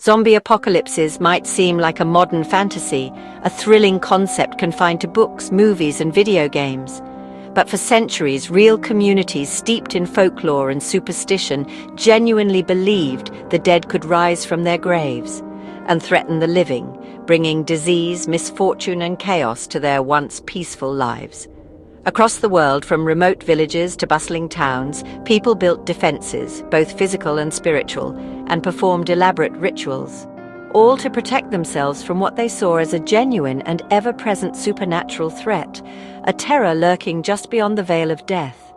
Zombie apocalypses might seem like a modern fantasy, a thrilling concept confined to books, movies, and video games. But for centuries, real communities steeped in folklore and superstition genuinely believed the dead could rise from their graves and threaten the living, bringing disease, misfortune, and chaos to their once peaceful lives. Across the world, from remote villages to bustling towns, people built defenses, both physical and spiritual, and performed elaborate rituals, all to protect themselves from what they saw as a genuine and ever-present supernatural threat, a terror lurking just beyond the veil of death.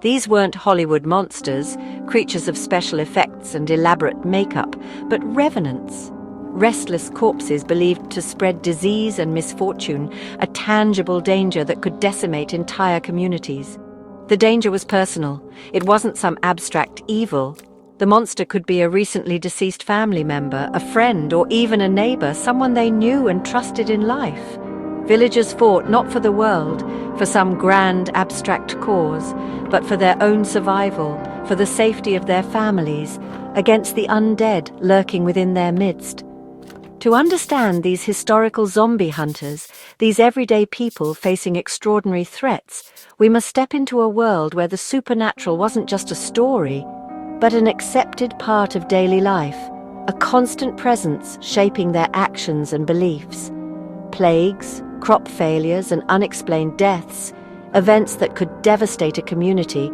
These weren't Hollywood monsters, creatures of special effects and elaborate makeup, but revenants. Restless corpses believed to spread disease and misfortune, a tangible danger that could decimate entire communities. The danger was personal. It wasn't some abstract evil. The monster could be a recently deceased family member, a friend, or even a neighbor, someone they knew and trusted in life. Villagers fought not for the world, for some grand abstract cause, but for their own survival, for the safety of their families, against the undead lurking within their midst. To understand these historical zombie hunters, these everyday people facing extraordinary threats, we must step into a world where the supernatural wasn't just a story, but an accepted part of daily life, a constant presence shaping their actions and beliefs. Plagues, crop failures, and unexplained deaths, events that could devastate a community,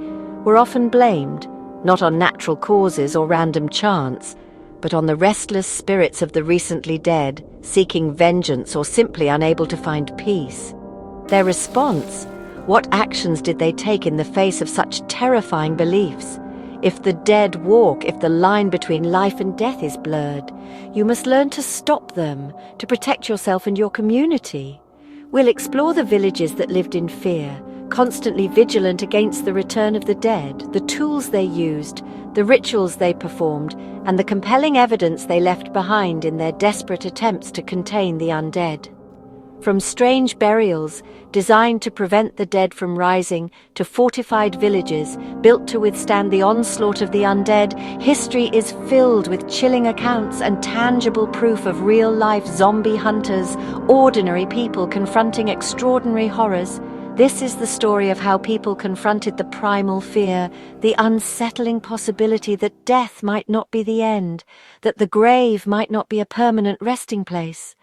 were often blamed, not on natural causes or random chance, but on the restless spirits of the recently dead, seeking vengeance or simply unable to find peace. Their response? What actions did they take in the face of such terrifying beliefs? If the dead walk, if the line between life and death is blurred, you must learn to stop them, to protect yourself and your community. We'll explore the villages that lived in fear, constantly vigilant against the return of the dead, the tools they used, the rituals they performed, and the compelling evidence they left behind in their desperate attempts to contain the undead. From strange burials designed to prevent the dead from rising to fortified villages built to withstand the onslaught of the undead, history is filled with chilling accounts and tangible proof of real-life zombie hunters, ordinary people confronting extraordinary horrors. This is the story of how people confronted the primal fear, the unsettling possibility that death might not be the end, that the grave might not be a permanent resting place.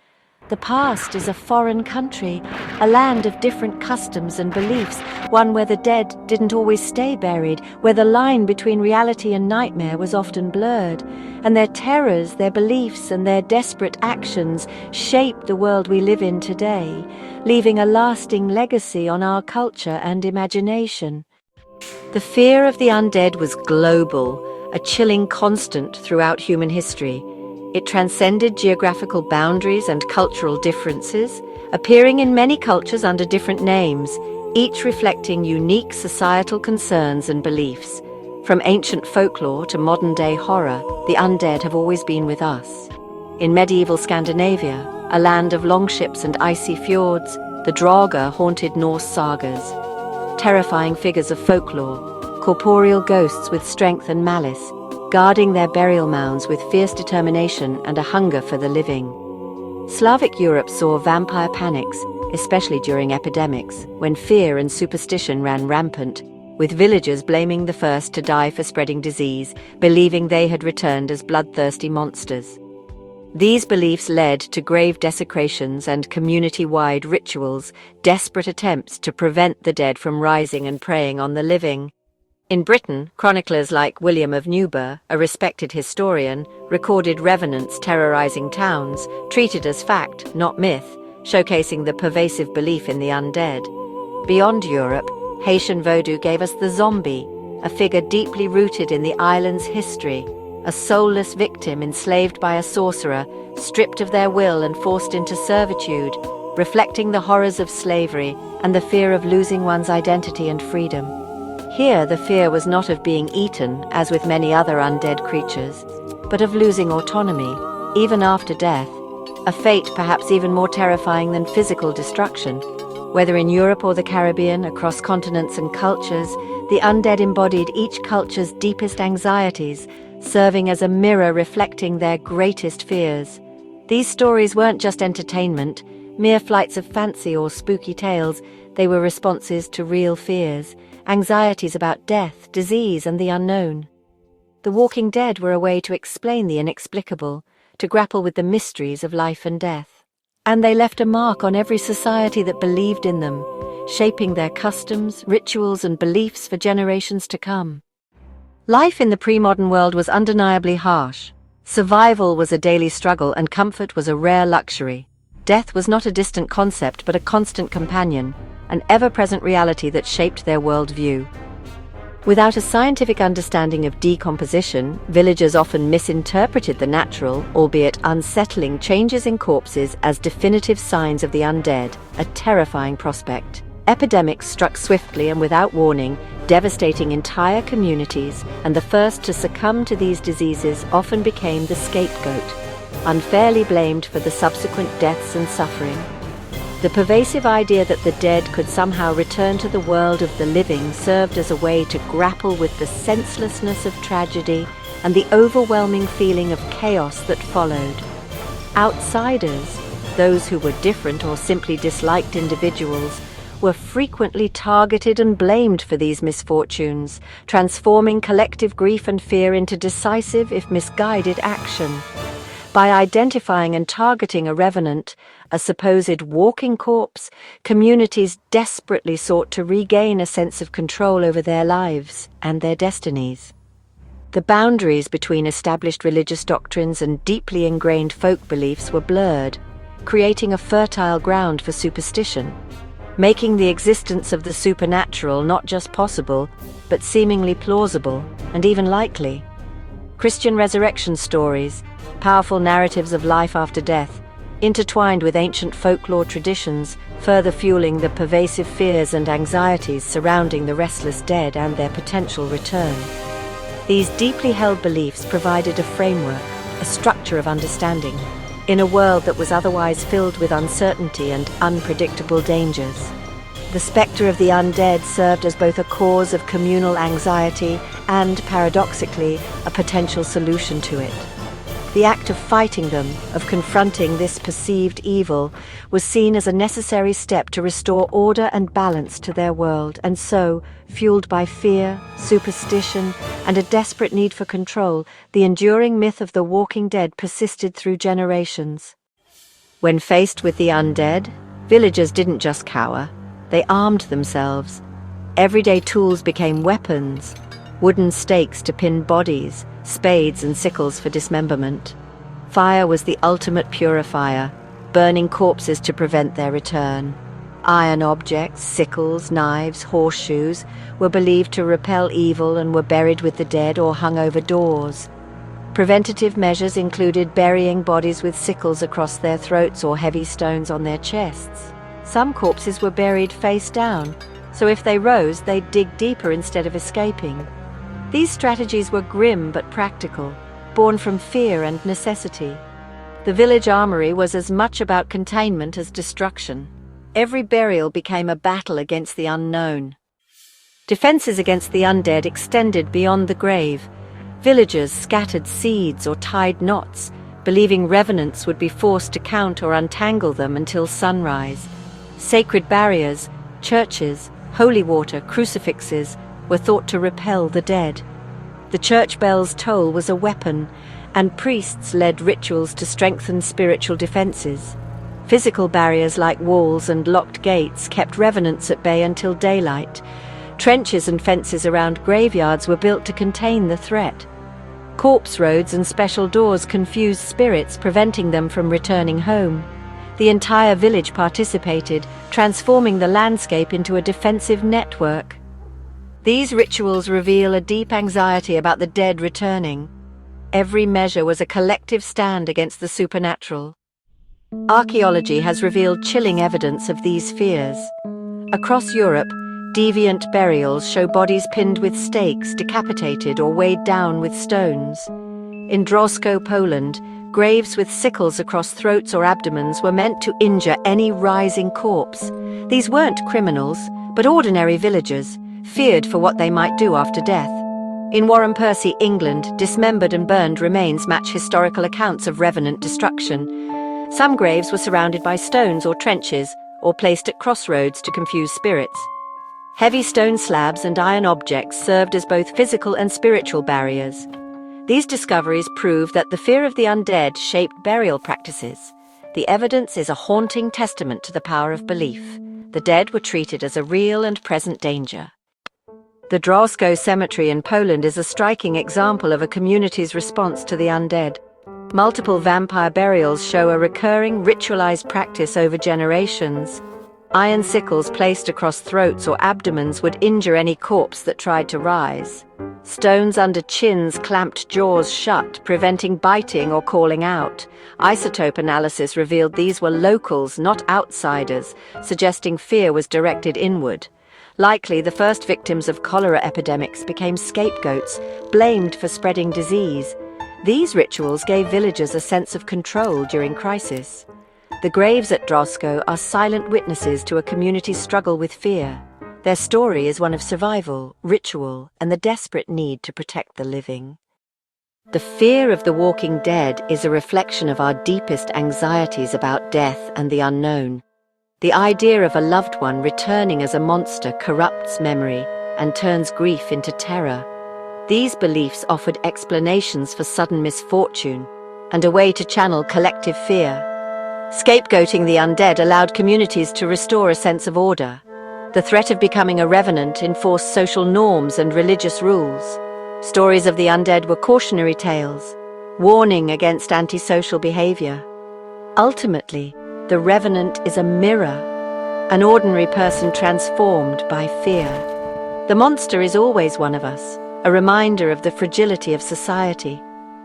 The past is a foreign country, a land of different customs and beliefs, one where the dead didn't always stay buried, where the line between reality and nightmare was often blurred, and their terrors, their beliefs, and their desperate actions shape the world we live in today, leaving a lasting legacy on our culture and imagination. The fear of the undead was global, a chilling constant throughout human history. It transcended geographical boundaries and cultural differences, appearing in many cultures under different names, each reflecting unique societal concerns and beliefs. From ancient folklore to modern-day horror, the undead have always been with us. In medieval Scandinavia, a land of longships and icy fjords, the Draugr haunted Norse sagas. Terrifying figures of folklore, corporeal ghosts with strength and malice, guarding their burial mounds with fierce determination and a hunger for the living. Slavic Europe saw vampire panics, especially during epidemics, when fear and superstition ran rampant, with villagers blaming the first to die for spreading disease, believing they had returned as bloodthirsty monsters. These beliefs led to grave desecrations and community-wide rituals, desperate attempts to prevent the dead from rising and preying on the living. In Britain, chroniclers like William of Newburgh, a respected historian, recorded revenants terrorizing towns, treated as fact, not myth, showcasing the pervasive belief in the undead. Beyond Europe, Haitian Vodou gave us the zombie, a figure deeply rooted in the island's history, a soulless victim enslaved by a sorcerer, stripped of their will and forced into servitude, reflecting the horrors of slavery and the fear of losing one's identity and freedom. Here, the fear was not of being eaten, as with many other undead creatures, but of losing autonomy, even after death, a fate perhaps even more terrifying than physical destruction. Whether in Europe or the Caribbean, across continents and cultures, the undead embodied each culture's deepest anxieties, serving as a mirror reflecting their greatest fears. These stories weren't just entertainment, mere flights of fancy or spooky tales. They were responses to real fears, anxieties about death, disease, and the unknown. The Walking Dead were a way to explain the inexplicable, to grapple with the mysteries of life and death. And they left a mark on every society that believed in them, shaping their customs, rituals, and beliefs for generations to come. Life in the pre-modern world was undeniably harsh. Survival was a daily struggle, and comfort was a rare luxury. Death was not a distant concept, but a constant companion, an ever-present reality that shaped their worldview. Without a scientific understanding of decomposition, villagers often misinterpreted the natural, albeit unsettling, changes in corpses as definitive signs of the undead, a terrifying prospect. Epidemics struck swiftly and without warning, devastating entire communities, and the first to succumb to these diseases often became the scapegoat, unfairly blamed for the subsequent deaths and suffering. The pervasive idea that the dead could somehow return to the world of the living served as a way to grapple with the senselessness of tragedy and the overwhelming feeling of chaos that followed. Outsiders, those who were different or simply disliked individuals, were frequently targeted and blamed for these misfortunes, transforming collective grief and fear into decisive, if misguided, action. By identifying and targeting a revenant, a supposed walking corpse, communities desperately sought to regain a sense of control over their lives and their destinies. The boundaries between established religious doctrines and deeply ingrained folk beliefs were blurred, creating a fertile ground for superstition, making the existence of the supernatural not just possible, but seemingly plausible and even likely. Christian resurrection stories, powerful narratives of life after death, intertwined with ancient folklore traditions, further fueling the pervasive fears and anxieties surrounding the restless dead and their potential return. These deeply held beliefs provided a framework, a structure of understanding, in a world that was otherwise filled with uncertainty and unpredictable dangers. The spectre of the undead served as both a cause of communal anxiety and, paradoxically, a potential solution to it. The act of fighting them, of confronting this perceived evil, was seen as a necessary step to restore order and balance to their world, and so, fueled by fear, superstition, and a desperate need for control, the enduring myth of the Walking Dead persisted through generations. When faced with the undead, villagers didn't just cower, they armed themselves. Everyday tools became weapons, wooden stakes to pin bodies, spades and sickles for dismemberment. Fire was the ultimate purifier, burning corpses to prevent their return. Iron objects, sickles, knives, horseshoes, were believed to repel evil and were buried with the dead or hung over doors. Preventative measures included burying bodies with sickles across their throats or heavy stones on their chests. Some corpses were buried face down, so if they rose, they'd dig deeper instead of escaping. These strategies were grim but practical, born from fear and necessity. The village armory was as much about containment as destruction. Every burial became a battle against the unknown. Defenses against the undead extended beyond the grave. Villagers scattered seeds or tied knots, believing revenants would be forced to count or untangle them until sunrise. Sacred barriers, churches, holy water, crucifixes were thought to repel the dead. The church bell's toll was a weapon, and priests led rituals to strengthen spiritual defenses. Physical barriers like walls and locked gates kept revenants at bay until daylight. Trenches and fences around graveyards were built to contain the threat. Corpse roads and special doors confused spirits, preventing them from returning home. The entire village participated, transforming the landscape into a defensive network. These rituals reveal a deep anxiety about the dead returning. Every measure was a collective stand against the supernatural. Archaeology has revealed chilling evidence of these fears. Across Europe, deviant burials show bodies pinned with stakes, decapitated, or weighed down with stones. In Drosko, Poland, graves with sickles across throats or abdomens were meant to injure any rising corpse. These weren't criminals, but ordinary villagers, feared for what they might do after death. In Warren Percy, England, dismembered and burned remains match historical accounts of revenant destruction. Some graves were surrounded by stones or trenches, or placed at crossroads to confuse spirits. Heavy stone slabs and iron objects served as both physical and spiritual barriers. These discoveries prove that the fear of the undead shaped burial practices. The evidence is a haunting testament to the power of belief. The dead were treated as a real and present danger. The Drosko Cemetery in Poland is a striking example of a community's response to the undead. Multiple vampire burials show a recurring, ritualized practice over generations. Iron sickles placed across throats or abdomens would injure any corpse that tried to rise. Stones under chins clamped jaws shut, preventing biting or calling out. Isotope analysis revealed these were locals, not outsiders, suggesting fear was directed inward. Likely, the first victims of cholera epidemics became scapegoats, blamed for spreading disease. These rituals gave villagers a sense of control during crisis. The graves at Drosko are silent witnesses to a community's struggle with fear. Their story is one of survival, ritual, and the desperate need to protect the living. The fear of the walking dead is a reflection of our deepest anxieties about death and the unknown. The idea of a loved one returning as a monster corrupts memory and turns grief into terror. These beliefs offered explanations for sudden misfortune and a way to channel collective fear. Scapegoating the undead allowed communities to restore a sense of order. The threat of becoming a revenant enforced social norms and religious rules. Stories of the undead were cautionary tales, warning against antisocial behavior. Ultimately, the revenant is a mirror, an ordinary person transformed by fear. The monster is always one of us, a reminder of the fragility of society.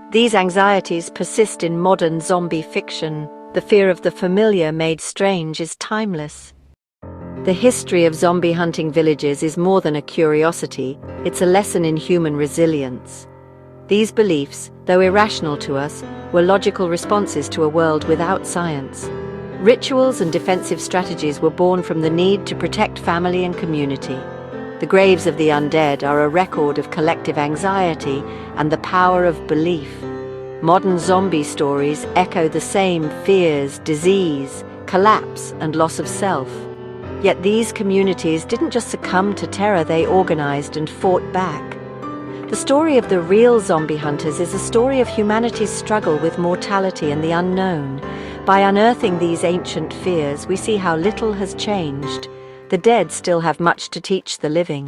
These anxieties persist in modern zombie fiction. The fear of the familiar made strange is timeless. The history of zombie hunting villages is more than a curiosity, it's a lesson in human resilience. These beliefs, though irrational to us, were logical responses to a world without science. Rituals and defensive strategies were born from the need to protect family and community. The graves of the undead are a record of collective anxiety and the power of belief. Modern zombie stories echo the same fears, disease, collapse, and loss of self. Yet these communities didn't just succumb to terror, they organized and fought back. The story of the real zombie hunters is a story of humanity's struggle with mortality and the unknown. By unearthing these ancient fears, we see how little has changed. The dead still have much to teach the living.